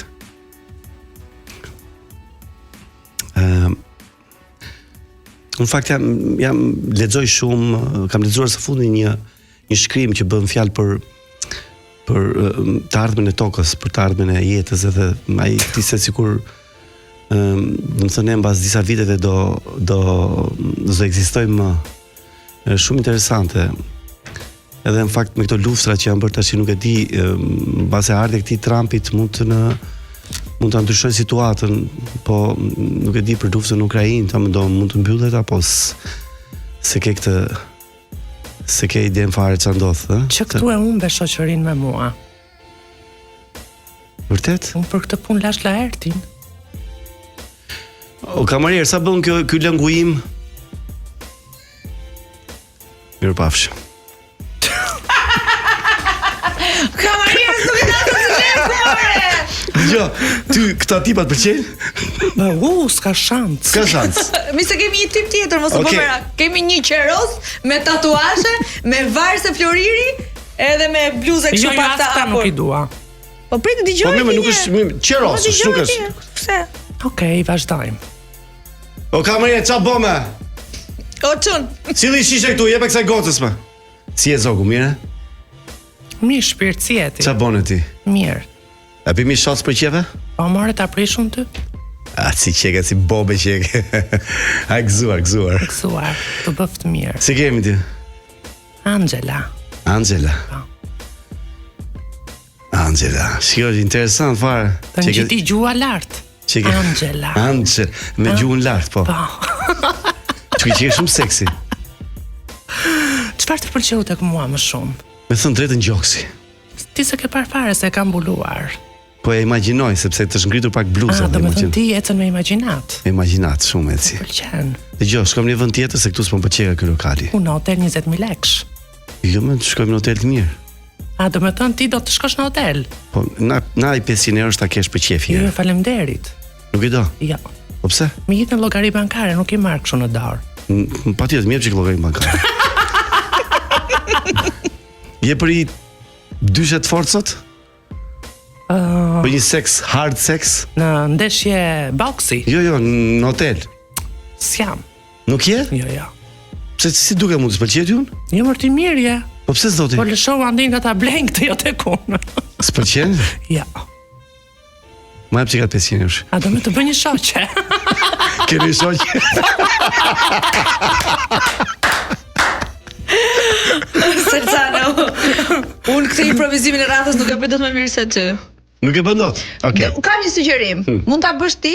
Në fakt jam lexoj shumë, kam lexuar së fundi një shkrim që bën fjalë për të ardhmen e tokës, për të ardhmen e jetës edhe ai thithset sikur do të thënë mbas disa viteve do ekzistojmë më. Shumë interesante. Edhe në fakt me këto luftra që janë bërë tash nuk e di, mbas e ardhe këtij Trumpit mund ta ndryshojë situatën, po nuk e di për luftën në Ukrainë, ta mendon mund të mbyllet apo se ke idenë fare çfarë ndodh, ë? Që këtu e humbe shoqërinë me mua. Vërtet? Unë për këtë punë lash Laertin. O kamarier, sa bën ky lëngu im? Mirupafshim. Kamarier, nuk e datë të lëngore! Jo, ty këta tipat pëlqejnë? S'ka shans. S'ka shans. Mi se kemi një tip tjetër, mos u bë merak. Kemi një qeros me tatuazhe, me varse floriri, edhe me bluzë kështu pak të hapur. Nuk i dua. Po prit dëgjoj. Po më nuk është qeros, nuk është. Pse? Okej, vazhdojmë. O kamarier, ç'a bëmë? O çun. Cili shishe këtu, jep e kësaj gocës më. Si e zogu, mirë? Mirë shpirt, si je ti? Ç'a bën ti? Mirë. A bëmi shots për qeve? Po more ta prishun ty? Si qeke, si bobe qeke. A gëzuar. Gëzuar, të bëftë mirë. Si kemi ti? Angela. Shiko, interesant fare. Të në gjithi gjua lartë. Angela, me gjuhën lartë, po. Që ke shumë seksi. Çfarë të pëlqeu tek mua më shumë? Me thënë drejtën gjoksi. Ti se ke parë fare se e kam mbuluar. Po e imagjinoj, sepse të shngritur pak bluzën. Do me thënë ti ecën me imagjinat. Imagjinat, shumë eci. Pëlqen. Dëgjoj, shkojmë në një vend tjetër se këtu s'po pëlqej ky lokali. Unë në hotel 20.000 lekësh. Jo, më shkojmë në hotel të mirë. Do me thënë ti do të shkosh në hotel? Po, na i 500 euro ta kesh për qefje. Jo, faleminderit. Nuk i do? Jo. Po pse? Me jetën llogari bankare, nuk i marr kështu në dorë. Patjetër, më jep çik llogari bankare. Je për i dyshet forcot? Për një seks, hard sex? Në ndeshje boksi? Jo, në hotel. S'jam. Nuk je? Jo. Pse si duke mund të pëlqejë unë? Jo, më ti mirë je. Po pse zoti? Po lëshova andin nga ta blenk të jo tek unë. S'pëlqen? Ja. Ma jep çika 500 euro. A do me të bëj një shoqe? Keni shoqe? Sercano, unë këtë improvizimin e radhës nuk e bëj dot më mirë se ty. Nuk e bën dot. Okej. Kam një sugjerim. Mund ta bësh ti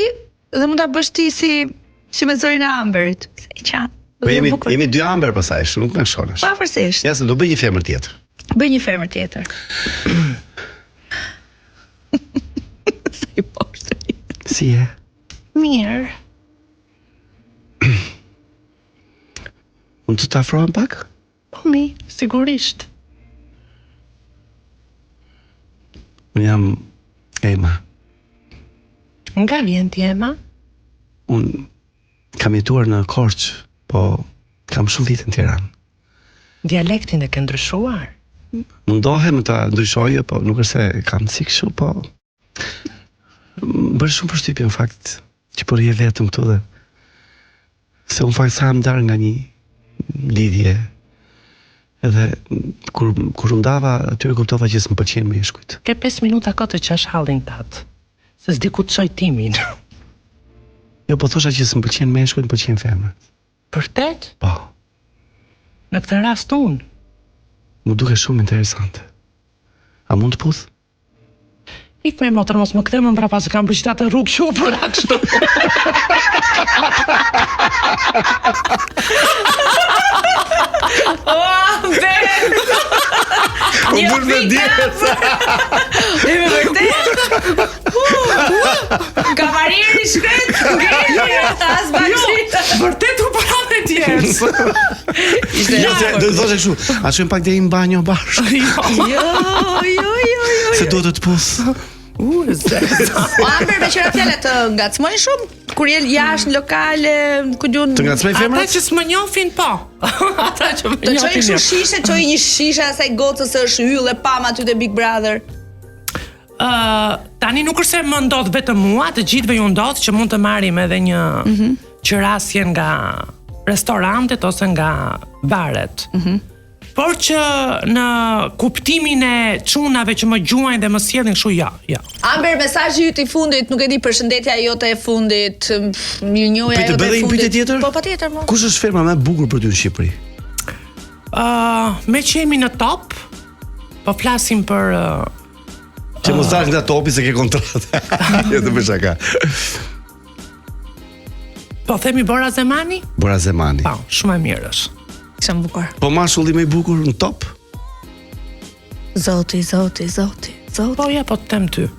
dhe mund ta bësh ti si me zërin e Amberit. Se qanë. Po jemi dy Amber pastaj, nuk më shonesh. Pavarësisht. Ja, se do bëj një femër tjetër. Bëj një femër tjetër. Sa i poshtë. Si e? Mirë. Mund të të afrohem pak? Po mi, sigurisht. Unë jam Ema. Nga vjen ti Ema? Unë kam jetuar në Korçë, po kam shumë vite në Tiranë. Dialektin e ke ndryshuar? Mundohem ta ndryshoj, po nuk është se kam si kështu, po bërë shumë përshtypje në fakt që po rije vetëm këtu dhe se unë fakt sa më darë nga një lidhje edhe kur u ndava atyre kuptova që s'më pëlqen meshkujt. Ke 5 minuta kohë të qash hallin tat. Se s'di ku të çoj timin. Jo, po thosha që s'më pëlqen meshkujt, më pëlqen femrat. Vërtet? Po. Në këtë rast unë. Më duke shumë interesante. A mund të puth? Ik me motër, mos më kthe më mbrapa se kam përqita të rrugë që për kështu. U bërë me djetë. E me vërtet? Kamariri shkret, ngejnë tas bakshita. Vërtet u para me djetë. Jo, se do të thoshe kështu, a shkojmë pak deri në banjo bashkë. Jo. Se duhet të puth. Amber me qëra fjale të ngacmojnë shumë kur je jashtë në lokale, ku diun. Të ngacmoj femrat? Ata që s'më njohin po. Ata që më Të çoj njohin. kështu shishe, çoj një shishe asaj gocës së është yll e pam aty te Big Brother. Tani nuk është se më ndodh vetëm mua, të gjithëve ju ndodh që mund të marrim edhe një qërasje nga restorantet ose nga baret. Por që në kuptimin e çunave që më gjuajnë dhe më sjellin kështu, ja. Amber, mesazhi yt i fundit, nuk e di, përshëndetja jote e fundit, mirënjohja jote e fundit. Të bëj një pyetje tjetër? Po patjetër, mo. Kush është femra më e bukur për ty në Shqipëri? Me që jemi në top, po flasim për Që mos dash nga topi se ke kontratë. Jo të bëj shaka. po themi Bora Zemani? Bora Zemani. Po, shumë e mirë është. Isha bukur. Po mashulli më i bukur në top? Zoti. Po ja, po të them ty.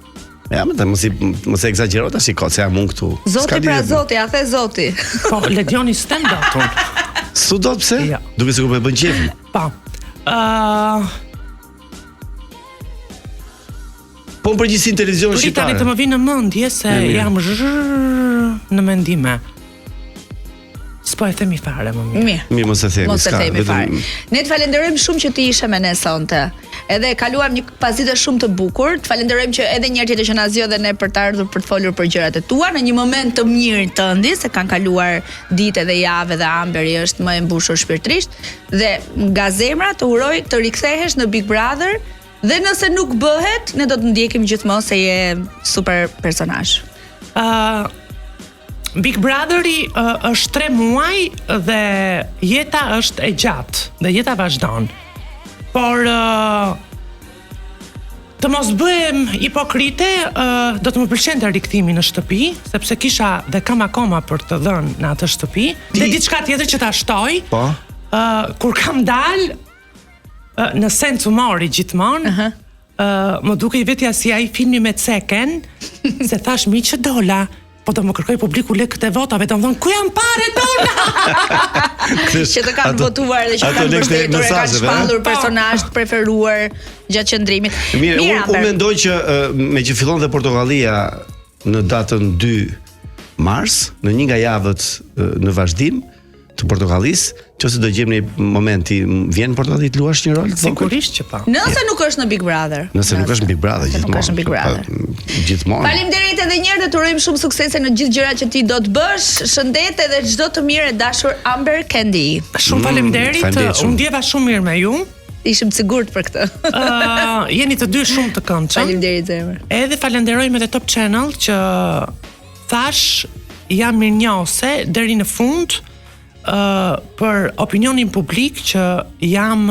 Ja, më mos e egzagjero tash i kot se jam unë këtu. Zoti pra zoti, a the zoti. Po, Ledioni s'tem dot unë. Su do pse? Ja. Duke sikur më bën qefin. Po. Po në përgjithësi në televizion Tani shqiptare. të më vinë në mendje se jam në mendime. S'po e themi fare më mirë. Mirë, mos e themi. Mos e themi fare. Ne të falenderojmë shumë që ti ishe me ne sonte. Edhe kaluam një pasdite shumë të bukur. Të falenderojmë që edhe një herë tjetër që na zgjodhe ne për të ardhur për të folur për gjërat e tua në një moment të mirë tëndi, se kanë kaluar ditë dhe javë dhe Amberi është më e mbushur shpirtërisht dhe nga zemra të uroj të rikthehesh në Big Brother dhe nëse nuk bëhet, ne do të ndjekim gjithmonë se je super personazh. Big Brotheri është 3 muaj dhe jeta është e gjatë dhe jeta vazhdon. Por të mos bëhem hipokrite, do të më pëlqente rikthimi në shtëpi, sepse kisha dhe kam akoma për të dhënë në atë shtëpi, dhe diçka tjetër që ta shtoj. Po. Kur kam dal në sens humori gjithmonë, më duke i vetja si ai filmi me Ceken, se thash mi që dola, po do më kërkoj publiku lekët e votave, do më thonë, ku janë pare tona? Që të kanë votuar dhe që kanë mbështetur e kanë shpallur personazh të preferuar gjatë qëndrimit. Mirë, unë mendoj që me që fillon dhe Portokallia në datën 2 mars, në një nga javët në vazhdim të Portokallisë, nëse do gjejmë në momenti, vjen Portokalli të luash një rol? Sigurisht që po. Nëse nuk është në Big Brother. Nëse nuk është në Big Brother gjithmonë. Gjithmonë. Faleminderit edhe një herë, dhe të urojmë shumë suksese në gjithë gjërat që ti do të bësh. Shëndet edhe çdo të mirë e dashur Amber Candy. Shumë faleminderit. Unë ndjeva shumë mirë me ju. Ishim sigurt për këtë. Jeni të dy shumë të këndshëm. Faleminderit zemër. Edhe falenderojmë edhe Top Channel që thash jam mirënjohëse deri në fund për opinionin publik që jam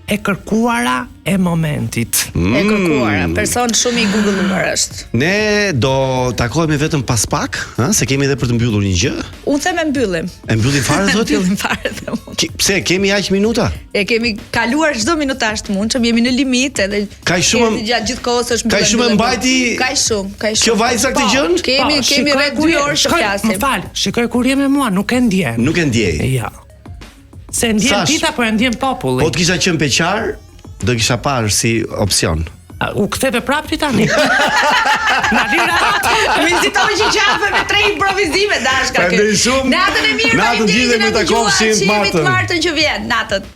e kërkuara e momentit. E kërkuara, person shumë i googulluar është. Ne do takohemi vetëm pas pak, se kemi edhe për të mbyllur një gjë. Unë them e mbyllim. E mbyllim fare thotë? Mbyllim fare them unë. Pse kemi aq minuta? E kemi kaluar çdo minutazh të mundshëm, jemi në limit edhe gjatë gjithë kohës është mbyllim. Ka shumë mbajti. Ka shumë. Kjo vajza këtë gjën? Kemi rreth 2 orë që flasim. Më fal, shikoj kur je me mua, nuk e ndjen. Nuk e ndjej. Ja. Se ndjen dita, po e ndjen populli. Po të kisha qenë peqar, do kisha parë si opsion. U ktheve prapë ti tani. Më nxitoi që qafe me 3 improvizime dashka këtu. Natën e mirë, natën gjithë me takofshim martën që vjen, natën.